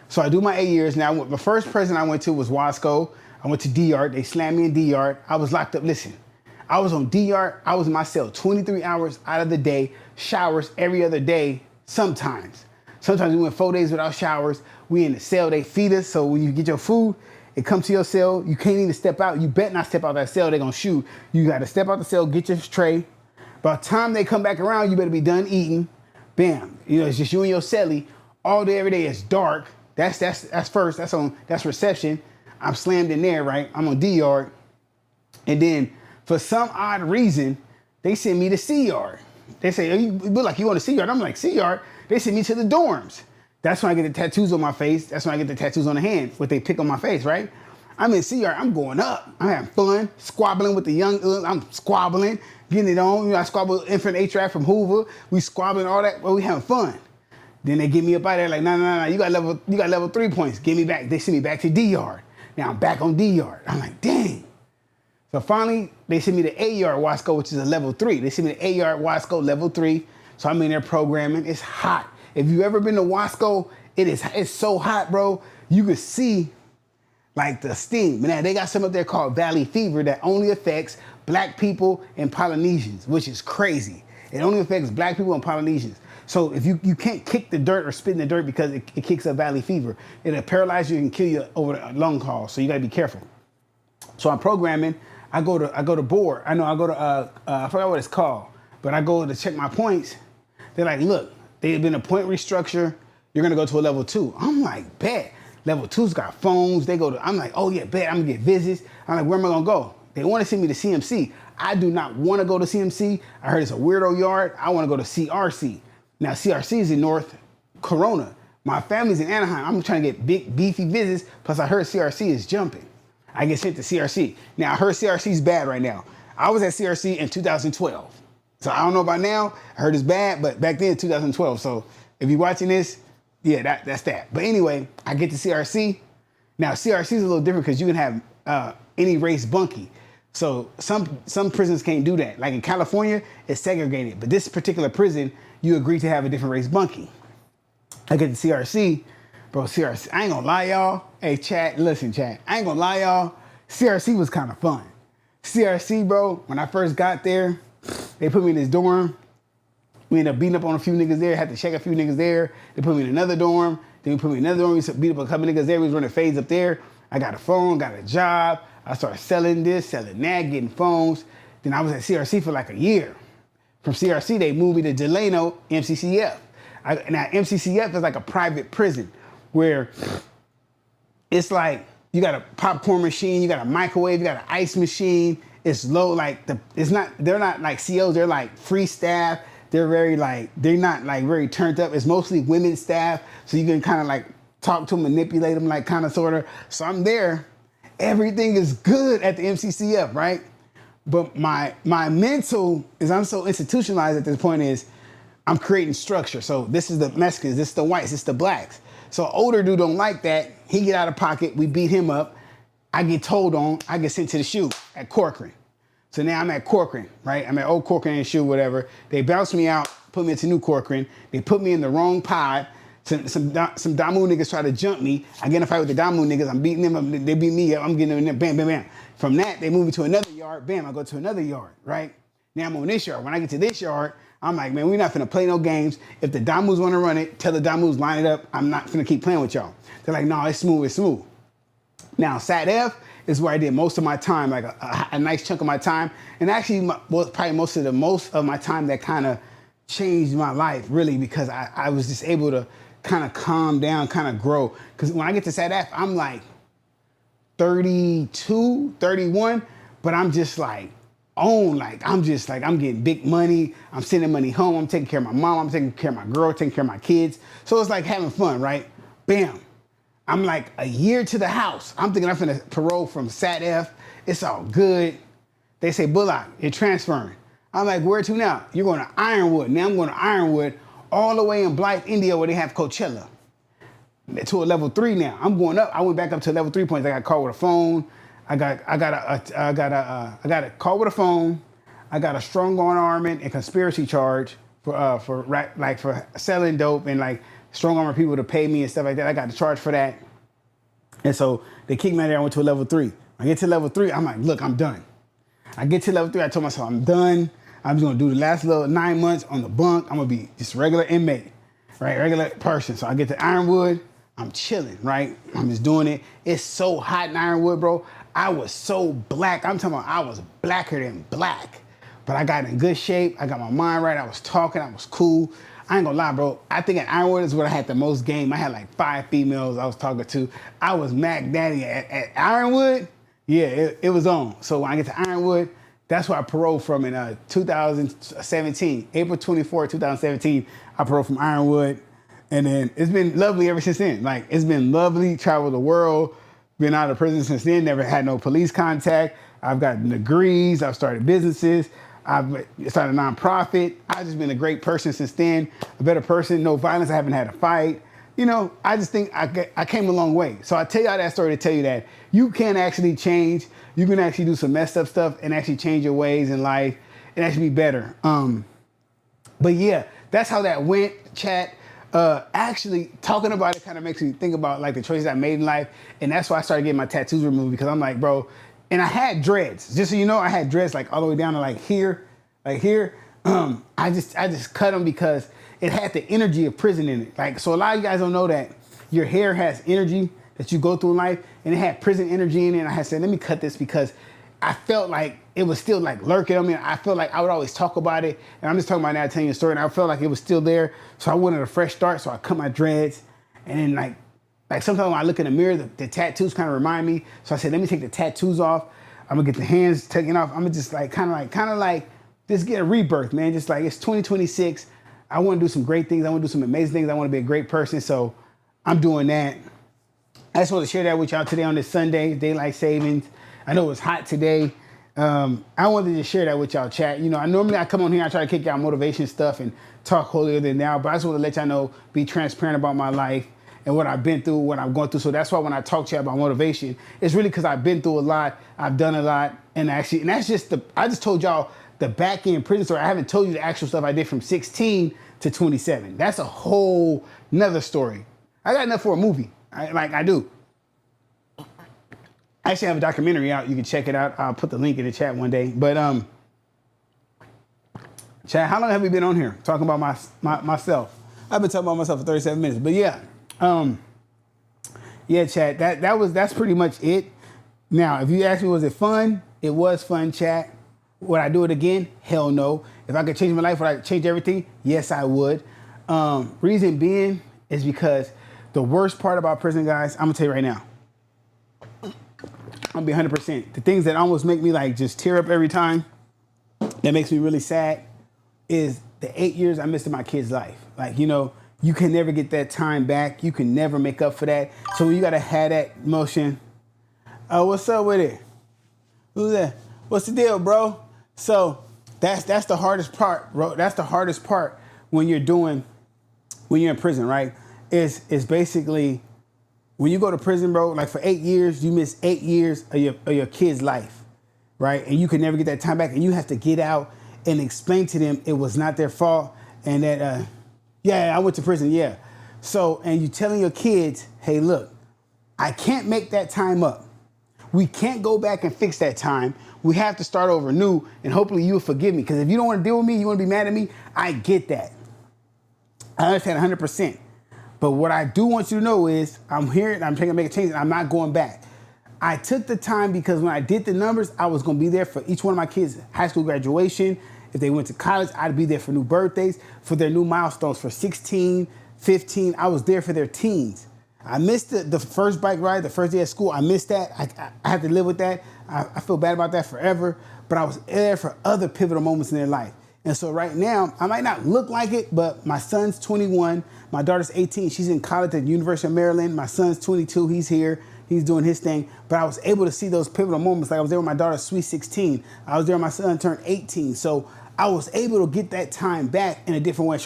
So I do my 8 years. Now, the first prison I went to was Wasco. I went to D-Yard. They slammed me in D-Yard. I was locked up. Listen, I was on DR. I was in my cell 23 hours out of the day, showers every other day, sometimes. Sometimes we went 4 days without showers. We in the cell, they feed us. So when you get your food, it comes to your cell. You can't even step out. You bet not step out that cell, they're gonna shoot. You gotta step out the cell, get your tray. By the time they come back around, you better be done eating. Bam. You know, it's just you and your cellie all day, every day. It's dark. That's first. That's reception. I'm slammed in there, right? I'm on D yard. And then for some odd reason, they send me to C yard. They say, oh, you look like you want to C yard. I'm like, C yard? They send me to the dorms. That's when I get the tattoos on my face. That's when I get the tattoos on the hand, what they pick on my face, right? I'm in C yard. I'm going up. I'm having fun, squabbling with the young. I'm squabbling, getting it on. You know, I squabble Infinite A-Track from Hoover. We squabbling all that. Well, we having fun. Then they get me up out there like, no. You got level 3 points. Give me back. They send me back to D yard. Now I'm back on D yard. I'm like, dang. So finally, they sent me to A yard Wasco, which is a level 3. They sent me to A yard Wasco level 3. So I'm in there programming. It's hot. If you ever been to Wasco, it's so hot, bro. You could see like the steam. Now they got something up there called Valley Fever that only affects black people and Polynesians, which is crazy. It only affects black people and Polynesians. So if you can't kick the dirt or spit in the dirt because it kicks up Valley Fever. It'll paralyze you and kill you over a long haul. So you gotta be careful. So I'm programming. I go to board. I forgot what it's called, but I go to check my points. They're like, look, they've been a point restructure. You're gonna go to a level 2. I'm like, bet. Level 2's got phones. I'm like, oh yeah, bet. I'm gonna get visits. I'm like, where am I gonna go? They want to send me to CMC. I do not want to go to CMC. I heard it's a weirdo yard. I want to go to CRC. Now CRC is in North Corona. My family's in Anaheim. I'm trying to get big, beefy visits. Plus I heard CRC is jumping. I get sent to CRC. Now I heard CRC's bad right now. I was at CRC in 2012. So I don't know about now. I heard it's bad, but back then 2012. So if you're watching this, yeah, that's that. But anyway, I get to CRC. Now CRC is a little different because you can have any race bunkie. So some prisons can't do that. Like in California, it's segregated. But this particular prison, you agree to have a different race bunkie. I get to CRC, bro, CRC, I ain't gonna lie, y'all. Hey, chat, listen, chat. I ain't gonna lie, y'all. CRC was kind of fun. CRC, bro, when I first got there, they put me in this dorm. We ended up beating up on a few niggas there, had to check a few niggas there. They put me in another dorm. Then we put me in another dorm. We beat up a couple niggas there. We was running fades up there. I got a phone, got a job. I started selling this, selling that, getting phones. Then I was at CRC for like a year. From CRC, they moved me to Delano, MCCF. Now, MCCF is like a private prison where it's like you got a popcorn machine, you got a microwave, you got an ice machine. It's low, like they're not like COs, they're like free staff. They're not like very turned up. It's mostly women staff, so you can kind of like talk to them, manipulate them, like kind of sort of. So I'm there. Everything is good at the MCCF, right? But my mental is, I'm so institutionalized at this point, is I'm creating structure. So this is the Mexicans, this is the whites, this is the blacks. So older dude don't like that. He get out of pocket. We beat him up. I get told on. I get sent to the SHU at Corcoran. So now I'm at Corcoran, right? I'm at old Corcoran and SHU, whatever. They bounced me out, put me into new Corcoran. They put me in the wrong pod. Some Damu niggas try to jump me. I get in a fight with the Damu niggas. I'm beating them up. They beat me up. I'm getting them in there. Bam, bam, bam. From that, they move me to another yard. Bam, I go to another yard, right? Now I'm on this yard. When I get to this yard, I'm like, man, we're not finna play no games. If the Damus want to run it, tell the Damus line it up. I'm not finna keep playing with y'all. They're like, no, it's smooth, it's smooth. Now, SAT-F is where I did most of my time, like a nice chunk of my time. And actually, probably most of my time that kind of changed my life, really, because I was just able to kind of calm down, kind of grow. Because when I get to SAT-F, I'm like 32, 31, but I'm just like, I'm getting big money. I'm sending money home. I'm taking care of my mom. I'm taking care of my girl, taking care of my kids. So it's like having fun, right? Bam. I'm like a year to the house. I'm thinking I'm finna parole from SAT-F. It's all good. They say, Bullock, you're transferring. I'm like, where to now? You're going to Ironwood. Now I'm going to Ironwood all the way in Blythe, India, where they have Coachella. To a level 3 now. I'm going up. I went back up to level 3 points. I got called with a phone. I got a call with a phone. I got a strong arm armament and conspiracy charge for selling dope and like strong arming people to pay me and stuff like that. I got the charge for that. And so they kicked me out there. I went to a level 3. I get to level 3. I'm like, look, I'm done. I get to level 3. I told myself I'm done. I'm just gonna do the last little 9 months on the bunk. I'm gonna be just a regular inmate, right? Regular person. So I get to Ironwood. I'm chilling, right? I'm just doing it. It's so hot in Ironwood, bro. I was so black. I'm talking about I was blacker than black. But I got in good shape. I got my mind right. I was talking. I was cool. I ain't gonna lie, bro. I think at Ironwood is where I had the most game. I had like 5 females I was talking to. I was Mac Daddy at Ironwood. Yeah, it was on. So when I get to Ironwood, that's where I paroled from in 2017. April 24, 2017, I paroled from Ironwood. And then it's been lovely ever since then. Like, it's been lovely, traveled the world, been out of prison since then, never had no police contact. I've gotten degrees, I've started businesses, I've started a nonprofit. I've just been a great person since then, a better person, no violence, I haven't had a fight. You know, I just think I came a long way. So I tell y'all that story to tell you that you can actually change. You can actually do some messed up stuff and actually change your ways in life and actually be better. But yeah, that's how that went, chat. Actually, talking about it kind of makes me think about like the choices I made in life. And that's why I started getting my tattoos removed, because I'm like, bro, and I had dreads. Just so you know, I had dreads like all the way down to like here. I just cut them because it had the energy of prison in it. Like, so a lot of you guys don't know that your hair has energy that you go through in life, and it had prison energy in it. And I had said, let me cut this because I felt like it was still like lurking. I mean, I felt like I would always talk about it, and I'm just talking about now telling you a story, and I felt like it was still there. So I wanted a fresh start, so I cut my dreads. And then like sometimes when I look in the mirror, the tattoos kind of remind me. So I said, let me take the tattoos off. I'm gonna get the hands taken off. I'm gonna just like kind of like just get a rebirth, man. Just like it's 2026. I want to do some great things. I want to do some amazing things. I want to be a great person. So I'm doing that. I just want to share that with y'all today on this Sunday, daylight savings. I know it's hot today. I wanted to share that with y'all, chat. You know, normally I come on here, I try to kick out motivation stuff and talk holier than now, but I just want to let y'all know, be transparent about my life and what I've been through, what I'm going through. So that's why when I talk to you about motivation, it's really because I've been through a lot, I've done a lot, and that's just I just told y'all the back end prison story. I haven't told you the actual stuff I did from 16 to 27. That's a whole nother story. I got enough for a movie. I do. I actually have a documentary out. You can check it out. I'll put the link in the chat one day. But chat, how long have we been on here talking about myself? I've been talking about myself for 37 minutes. But yeah, yeah, chat. That's pretty much it. Now, if you ask me, was it fun? It was fun, chat. Would I do it again? Hell no. If I could change my life, would I change everything? Yes, I would. Reason being is because the worst part about prison, guys, I'm gonna tell you right now. I'm gonna be 100%. The things that almost make me like just tear up every time, that makes me really sad, is the 8 years I missed in my kid's life. Like, you know, you can never get that time back. You can never make up for that. So you gotta have that emotion. What's up with it? Who's that? What's the deal, bro? So that's the hardest part, bro. That's the hardest part when you're in prison, right? Is basically when you go to prison, bro, like for 8 years, you miss 8 years of your kid's life, right? And you can never get that time back. And you have to get out and explain to them it was not their fault. And that, yeah, I went to prison, yeah. So, and you telling your kids, hey, look, I can't make that time up. We can't go back and fix that time. We have to start over new, and hopefully you'll forgive me. Because if you don't want to deal with me, you want to be mad at me, I get that. I understand 100%. But what I do want you to know is I'm here and I'm trying to make a change, and I'm not going back. I took the time because when I did the numbers, I was going to be there for each one of my kids' high school graduation. If they went to college, I'd be there for new birthdays, for their new milestones, for 16, 15. I was there for their teens. I missed the first bike ride, the first day of school. I missed that. I had to live with that. I feel bad about that forever. But I was there for other pivotal moments in their life. And so right now, I might not look like it, but my son's 21. My daughter's 18. She's in college at the University of Maryland. My son's 22. He's here. He's doing his thing. But I was able to see those pivotal moments. Like I was there with my daughter's sweet 16. I was there when my son turned 18. So I was able to get that time back in a different way,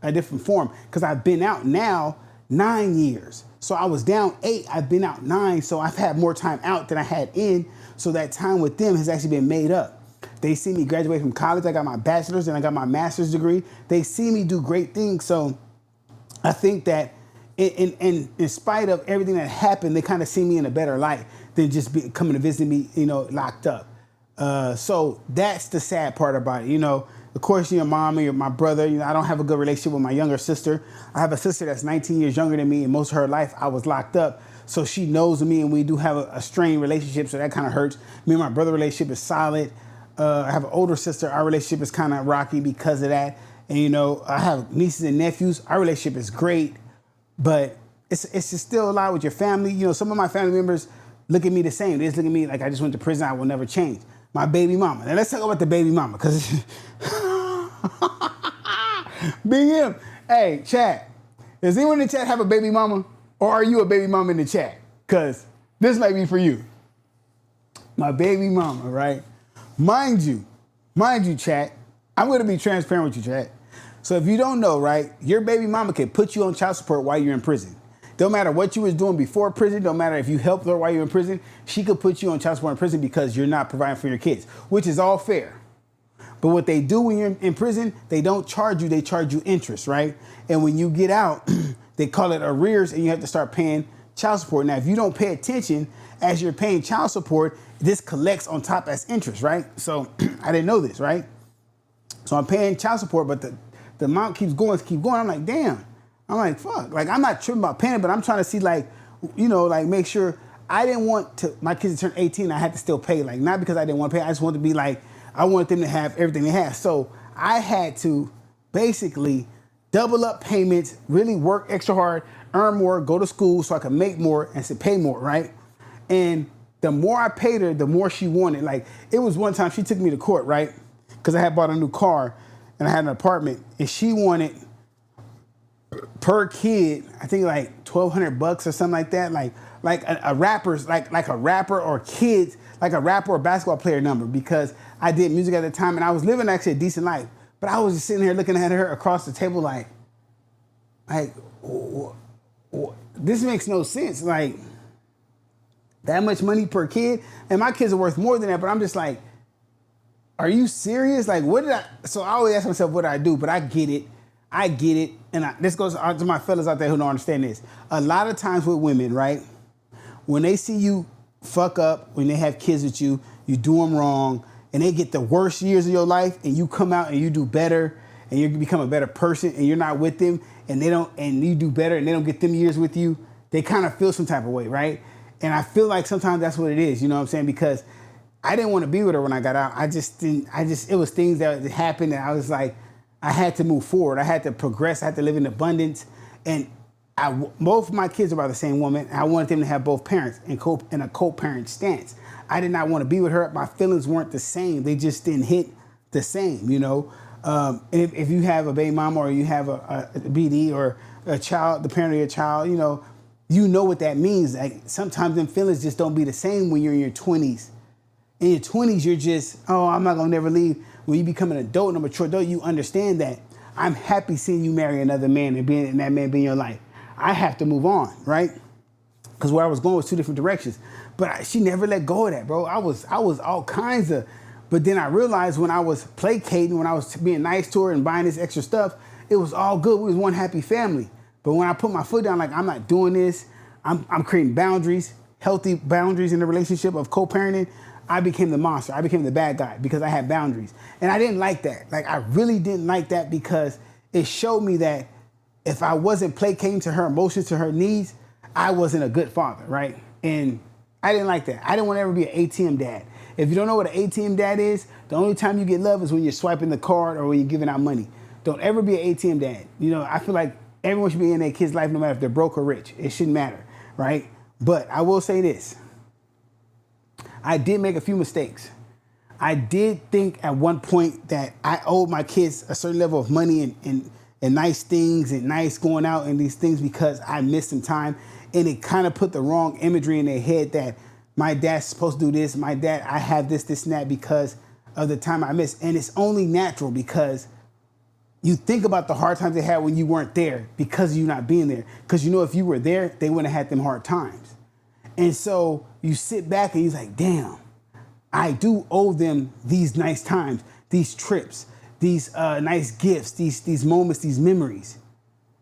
a different form. Because I've been out now 9 years. So I was down 8, I've been out 9, so I've had more time out than I had in, so that time with them has actually been made up. They see me graduate from college, I got my bachelor's and I got my master's degree. They see me do great things, so I think that in spite of everything that happened, they kind of see me in a better light than just coming to visit me, you know, locked up. So that's the sad part about it. Of course, your mom and my brother, I don't have a good relationship with my younger sister. I have a sister that's 19 years younger than me, and most of her life I was locked up. So she knows me, and we do have a strained relationship, so that kind of hurts. Me and my brother relationship is solid. I have an older sister. Our relationship is kind of rocky because of that. And, I have nieces and nephews. Our relationship is great, but it's just still a lot with your family. Some of my family members look at me the same. They just look at me like I just went to prison. I will never change. My baby mama. Now let's talk about the baby mama, because BM. Hey, chat. Does anyone in the chat have a baby mama? Or are you a baby mama in the chat? Because this might be for you. My baby mama, right? Mind you, chat, I'm going to be transparent with you, chat. So if you don't know, right, your baby mama can put you on child support while you're in prison. Don't matter what you was doing before prison. Don't matter if you helped her while you're in prison. She could put you on child support in prison because you're not providing for your kids, which is all fair. But what they do when you're in prison, they don't charge you. They charge you interest, right? And when you get out, they call it arrears, and you have to start paying child support. Now, if you don't pay attention as you're paying child support, this collects on top as interest, right? So I didn't know this, right? So I'm paying child support, but the amount keeps going. I'm like, damn. I'm like, fuck. Like, I'm not tripping about paying it, but I'm trying to see, make sure. I didn't want my kids to turn 18. I had to still pay, not because I didn't want to pay. I just wanted to be I wanted them to have everything they have. So I had to basically double up payments, really work extra hard, earn more, go to school so I could make more and to pay more, right? And the more I paid her, the more she wanted. It was one time she took me to court, right? Because I had bought a new car and I had an apartment, and she wanted per kid, I think $1,200 or something like that, like a rapper's like a rapper or kids, like a rapper or basketball player number, because I did music at the time and I was living actually a decent life, but I was just sitting here looking at her across the table this makes no sense. That much money per kid, and my kids are worth more than that, but I'm just like, are you serious? So I always ask myself, what did I do? But I get it. And this goes out to my fellas out there who don't understand this. A lot of times with women, right? When they see you fuck up, when they have kids with you, you do them wrong, and they get the worst years of your life, and you come out and you do better, and you become a better person, and you're not with them, and you do better, and they don't get them years with you, they kind of feel some type of way, right? And I feel like sometimes that's what it is, you know what I'm saying? Because I didn't want to be with her when I got out. It was things that happened, and I was like, I had to move forward. I had to progress. I had to live in abundance. And both of my kids are by the same woman. I wanted them to have both parents in a co-parent stance. I did not want to be with her. My feelings weren't the same. They just didn't hit the same, And if you have a baby mama or you have a BD or a child, the parent of your child, you know what that means. Sometimes them feelings just don't be the same when you're in your 20s. In your 20s, you're just, I'm not going to never leave. When you become an adult and a mature adult, you understand that I'm happy seeing you marry another man and that man be in your life. I have to move on, right? Because where I was going was two different directions. But she never let go of that, bro. I was all kinds of, but then I realized when I was placating, when I was being nice to her and buying this extra stuff, it was all good. We was one happy family. But when I put my foot down, I'm not doing this. I'm creating boundaries, healthy boundaries in the relationship of co-parenting. I became the monster. I became the bad guy because I had boundaries. And I didn't like that. I really didn't like that because it showed me that if I wasn't placating to her emotions, to her needs, I wasn't a good father, right? And I didn't like that. I didn't want to ever be an ATM dad. If you don't know what an ATM dad is, the only time you get love is when you're swiping the card or when you're giving out money. Don't ever be an ATM dad. I feel like everyone should be in their kid's life no matter if they're broke or rich. It shouldn't matter, right? But I will say this. I did make a few mistakes. I did think at one point that I owed my kids a certain level of money and nice things and nice going out and these things because I missed some time. And it kind of put the wrong imagery in their head that my dad's supposed to do this. My dad, I have this, and that because of the time I missed. And it's only natural because you think about the hard times they had when you weren't there because of you not being there. Because if you were there, they wouldn't have had them hard times. And so you sit back and you're like, damn, I do owe them these nice times, these trips, these nice gifts, these moments, these memories.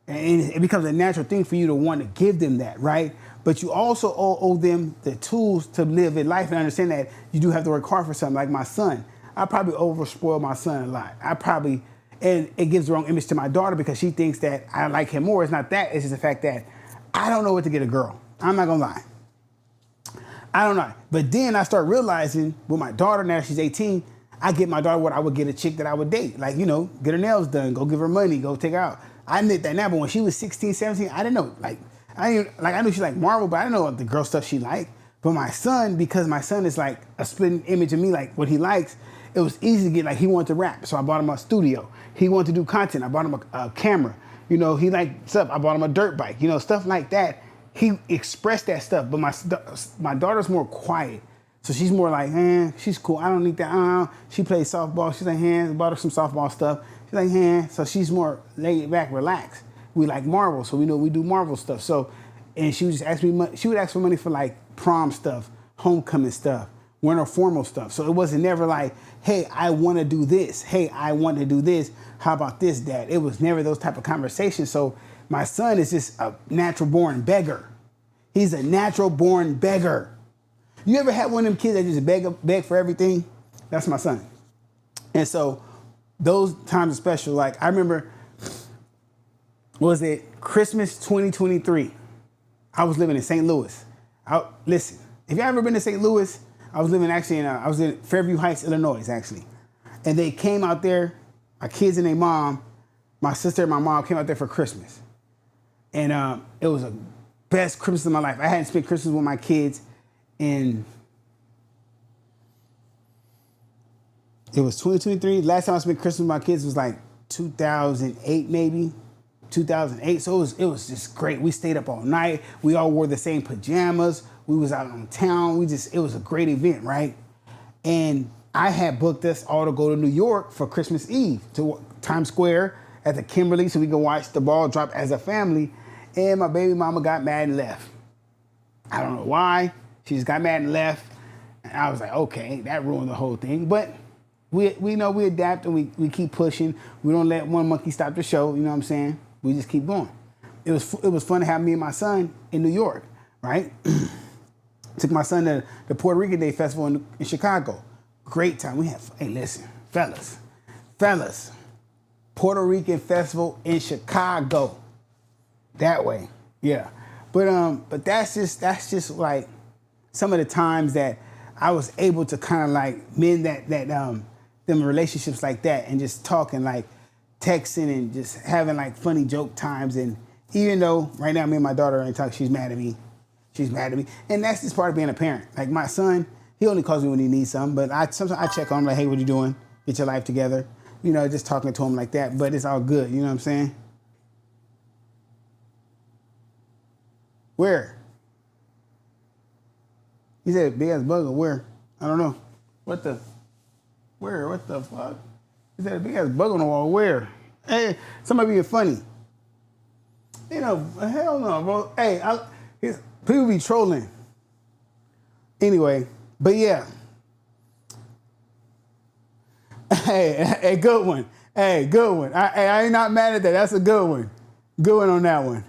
And it becomes a natural thing for you to want to give them that, right? but you also owe them the tools to live a life and understand that you do have to work hard for something. Like my son, I probably overspoil my son a lot. And it gives the wrong image to my daughter because she thinks that I like him more. It's not that. It's just the fact that I don't know what to get a girl. I'm not gonna lie. I don't know. But then I start realizing with my daughter, now she's 18, I get my daughter what I would get a chick that I would date. Like, get her nails done, go give her money, go take her out. I admit that now, but when she was 16, 17, I didn't know. I knew she liked Marvel, but I didn't know the girl stuff she liked. But my son, because my son is like a spitting image of me, like what he likes, it was easy to get, like he wanted to rap. So I bought him a studio. He wanted to do content. I bought him a camera. He liked stuff. I bought him a dirt bike, stuff like that. He expressed that stuff, but my daughter's more quiet. So she's more like, she's cool. I don't need that. She plays softball. She's like, bought her some softball stuff. She's like, So she's more laid back, relaxed. We like Marvel, so we know we do Marvel stuff. So, and she would just ask me, she would ask for money for like prom stuff, homecoming stuff, winter formal stuff. So it wasn't never like, hey, I want to do this. Hey, I want to do this. How about this, Dad? It was never those type of conversations. So my son is just a natural born beggar. He's a natural born beggar. You ever had one of them kids that just beg for everything? That's my son. And so those times are special. Like I remember, was it Christmas 2023? I was living in St. Louis. Listen, if you ever been to St. Louis, I was living actually I was in Fairview Heights, Illinois, actually. And they came out there, my kids and their mom, my sister and my mom came out there for Christmas. And it was a best Christmas of my life. I hadn't spent Christmas with my kids in, it was 2023. Last time I spent Christmas with my kids was like 2008, maybe 2008. So it was just great. We stayed up all night. We all wore the same pajamas. We was out on town. It was a great event, right? And I had booked us all to go to New York for Christmas Eve to Times Square at the Kimberly so we could watch the ball drop as a family. And my baby mama got mad and left. I don't know why. She just got mad and left. And I was like, okay, that ruined the whole thing. But we know we adapt and we keep pushing. We don't let one monkey stop the show. You know what I'm saying? We just keep going. It was fun to have me and my son in New York, right? Took my son to the Puerto Rican Day Festival in Chicago. Great time. We had, hey, listen, fellas, Puerto Rican Festival in Chicago. That way, yeah. But that's just like some of the times that I was able to kind of like mend them relationships like that and just talking like texting and just having like funny joke times. And even though right now me and my daughter ain't talking, she's mad at me. And that's just part of being a parent. Like my son, he only calls me when he needs something, but sometimes I check on him like, hey, what you doing? Get your life together. Just talking to him like that, but it's all good. You know what I'm saying? Where? He said big ass bug or where? I don't know. Where? What the fuck? He said a big ass bug on the wall. Where? Hey, somebody being funny. Hell no, bro. Hey, people be trolling. Anyway, but yeah. Hey, good one. Hey, good one. I ain't not mad at that. That's a good one. Good one on that one.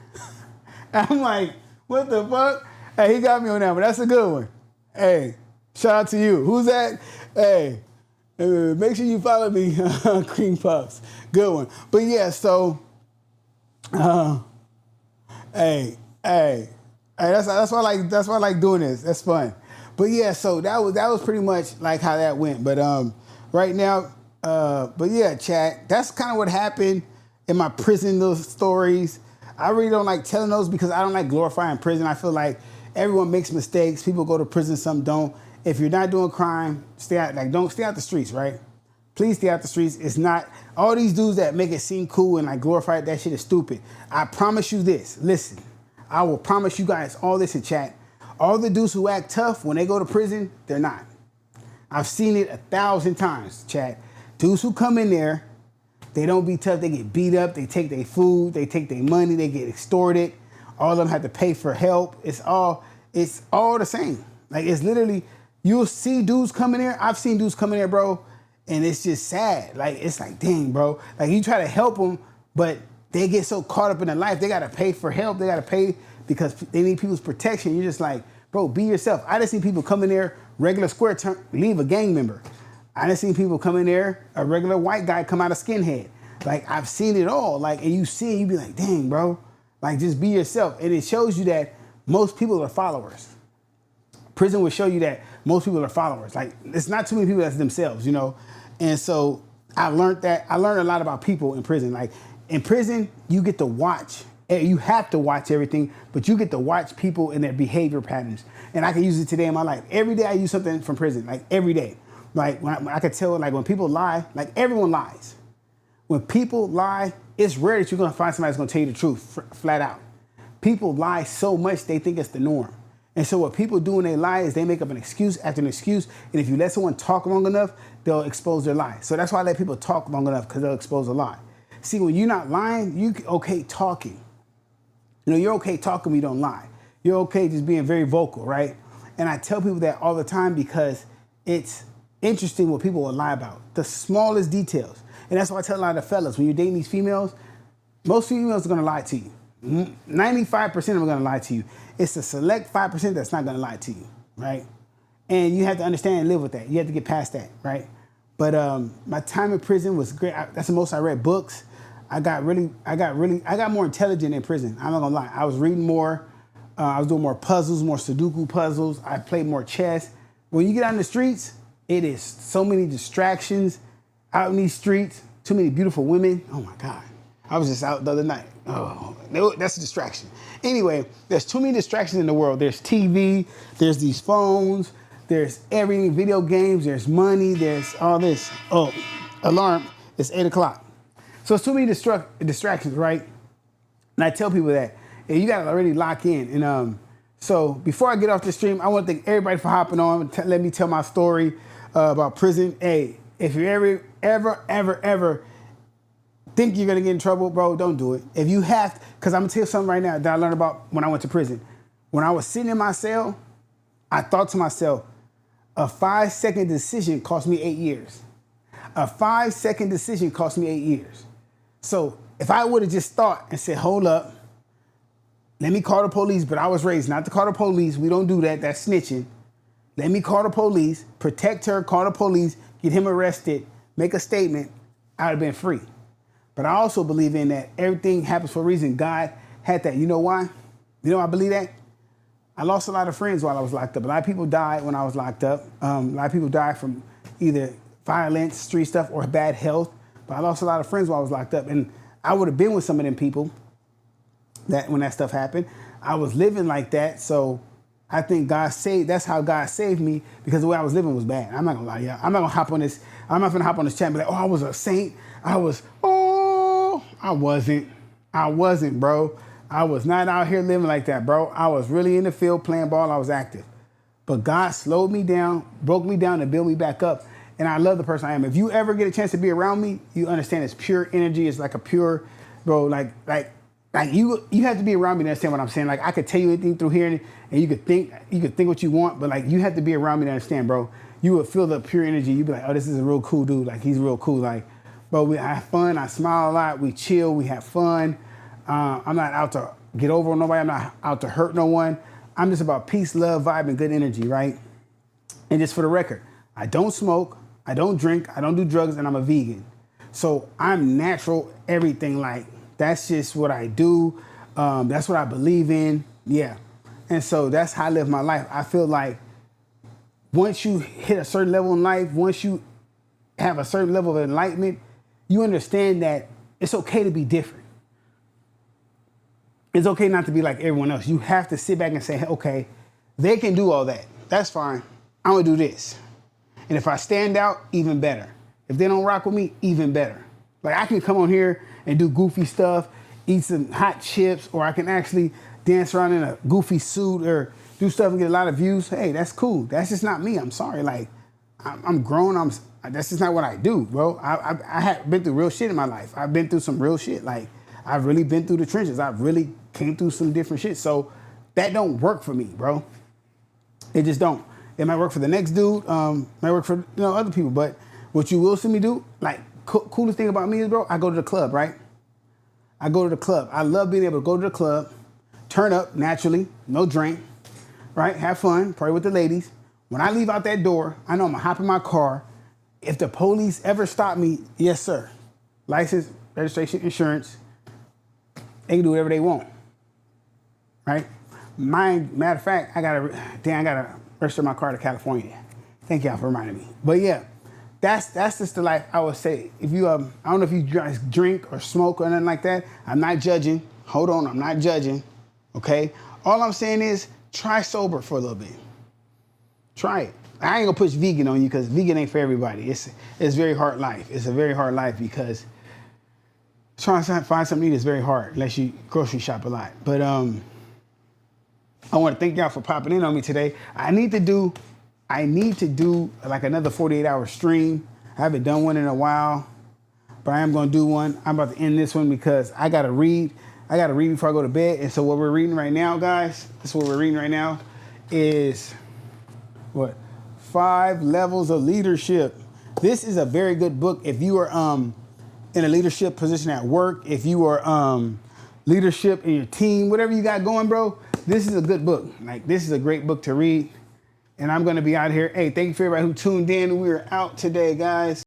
I'm like, what the fuck? Hey, he got me on that one. That's a good one. Hey, shout out to you. Who's that? Hey, make sure you follow me, Cream Puffs. Good one. But yeah, so, hey, that's why I like doing this. That's fun. But yeah, so that was pretty much like how that went. But right now, but yeah, chat. That's kind of what happened in my prison little stories. I really don't like telling those because I don't like glorifying prison. I feel like everyone makes mistakes. People go to prison, some don't. If you're not doing crime, don't stay out the streets, right? Please stay out the streets. It's not all these dudes that make it seem cool and like glorify it, that shit is stupid. I promise you this. Listen, I will promise you guys all this in chat. All the dudes who act tough when they go to prison, they're not. I've seen it 1,000 times, chat. Dudes who come in there, they don't be tough. They get beat up. They take their food. They take their money. They get extorted. All of them have to pay for help. It's all the same. Like it's literally, you'll see dudes come in there. I've seen dudes come in there, bro, and it's just sad. Like it's like, dang, bro. Like you try to help them, but they get so caught up in their life. They gotta pay for help. They because they need people's protection. You're just like, bro, be yourself. I just seen people come in there, regular square, leave a gang member. I just seen people come in there, a regular white guy come out a skinhead. Like, I've seen it all. Like, and you see it, you be like, dang, bro. Like, just be yourself. And it shows you that most people are followers. Prison will show you that most people are followers. Like, it's not too many people that's themselves, you know? And so I learned that. I learned a lot about people in prison. Like, in prison, you get to watch. You have to watch everything, but you get to watch people and their behavior patterns. And I can use it today in my life. Every day I use something from prison, like every day. Like, when I could tell, like, when people lie, like, everyone lies. When people lie, it's rare that you're going to find somebody that's going to tell you the truth, flat out. People lie so much, they think it's the norm. And so what people do when they lie is they make up an excuse after an excuse. And if you let someone talk long enough, they'll expose their lie. So that's why I let people talk long enough, because they'll expose a lie. See, when you're not lying, you're okay talking. You know, you're okay talking when you don't lie. You're okay just being very vocal, right? And I tell people that all the time because it's interesting what people will lie about. The smallest details. And that's why I tell a lot of fellas, when you're dating these females, most females are going to lie to you. 95% of them are going to lie to you. It's the select 5% that's not going to lie to you, right? And you have to understand and live with that. You have to get past that, right? But my time in prison was great. That's the most I read books. I got more intelligent in prison. I'm not gonna lie. I was reading more. I was doing more puzzles, more Sudoku puzzles. I played more chess. When you get out in the streets, it is so many distractions out in these streets. Too many beautiful women. Oh my God. I was just out the other night. Oh, that's a distraction. Anyway, there's too many distractions in the world. There's TV, there's these phones, there's everything, video games, there's money, there's all this. Oh, alarm, it's 8 o'clock. So it's too many distractions, right? And I tell people that, and you gotta already lock in. And so before I get off the stream, I want to thank everybody for hopping on. Let me tell my story about prison. Hey, if you ever think you're gonna get in trouble, bro, don't do it. If you have, because I'm gonna tell you something right now that I learned about when I went to prison. When I was sitting in my cell, I thought to myself, a 5-second decision cost me 8 years. A 5-second decision cost me 8 years. So if I would have just thought and said, hold up, let me call the police, but I was raised not to call the police. We don't do that. That's snitching. Let me call the police, protect her, call the police, get him arrested, make a statement. I would have been free. But I also believe in that everything happens for a reason. God had that. You know why? You know I believe that? I lost a lot of friends while I was locked up. A lot of people died when I was locked up. A lot of people died from either violence, street stuff, or bad health. But I lost a lot of friends while I was locked up. And I would have been with some of them people that when that stuff happened. I was living like that. So I think that's how God saved me, because the way I was living was bad. I'm not gonna lie, yeah. I'm not gonna hop on this. I'm not gonna hop on this chat and be like, oh, I was a saint. I wasn't, bro. I was not out here living like that, bro. I was really in the field playing ball. I was active. But God slowed me down, broke me down, and built me back up. And I love the person I am. If you ever get a chance to be around me, you understand it's pure energy. It's like a pure, bro, like you have to be around me to understand what I'm saying. Like, I could tell you anything through here, and you could think what you want, but like, you have to be around me to understand, bro. You would feel the pure energy. You'd be like, oh, this is a real cool dude. Like, he's real cool. Like, bro, we have fun. I smile a lot. We chill. We have fun. I'm not out to get over on nobody. I'm not out to hurt no one. I'm just about peace, love, vibe, and good energy, right? And just for the record, I don't smoke. I don't drink. I don't do drugs, and I'm a vegan. So I'm natural everything. Like, that's just what I do. That's what I believe in. Yeah. And so that's how I live my life. I feel like once you hit a certain level in life, once you have a certain level of enlightenment, you understand that it's okay to be different. It's okay not to be like everyone else. You have to sit back and say, okay, they can do all that. That's fine. I'm gonna do this. And if I stand out, even better. If they don't rock with me, even better. Like, I can come on here and do goofy stuff, eat some hot chips, or I can actually dance around in a goofy suit or do stuff and get a lot of views. Hey, that's cool. That's just not me. I'm sorry. Like, I'm grown. That's just not what I do, bro. I have been through real shit in my life. I've been through some real shit. Like, I've really been through the trenches. I've really came through some different shit. So that don't work for me, bro. It just don't. It might work for the next dude. Might work for other people. But what you will see me do, like, coolest thing about me is, bro, I go to the club, right? I go to the club. I love being able to go to the club, turn up naturally, no drink, right? Have fun, party with the ladies. When I leave out that door, I know I'm gonna hop in my car. If the police ever stop me, yes, sir. License, registration, insurance, they can do whatever they want, right? Matter of fact, I gotta register my car to California. Thank y'all for reminding me. But yeah, that's just the life I would say. If you, I don't know if you drink or smoke or nothing like that. I'm not judging. Hold on, I'm not judging, okay? All I'm saying is try sober for a little bit. Try it. I ain't gonna push vegan on you because vegan ain't for everybody. It's a very hard life. It's a very hard life because trying to find something to eat is very hard unless you grocery shop a lot. But I want to thank y'all for popping in on me today. I need to do like another 48-hour stream. I haven't done one in a while, but I am gonna do one. I'm about to end this one because I gotta read. I gotta read before I go to bed. And so what we're reading right now, guys, this is what we're reading right now is what? 5 Levels of Leadership. This is a very good book if you are in a leadership position at work, if you are leadership in your team, whatever you got going, bro. This is a good book. Like, this is a great book to read. And I'm gonna be out here. Hey, thank you for everybody who tuned in. We are out today, guys.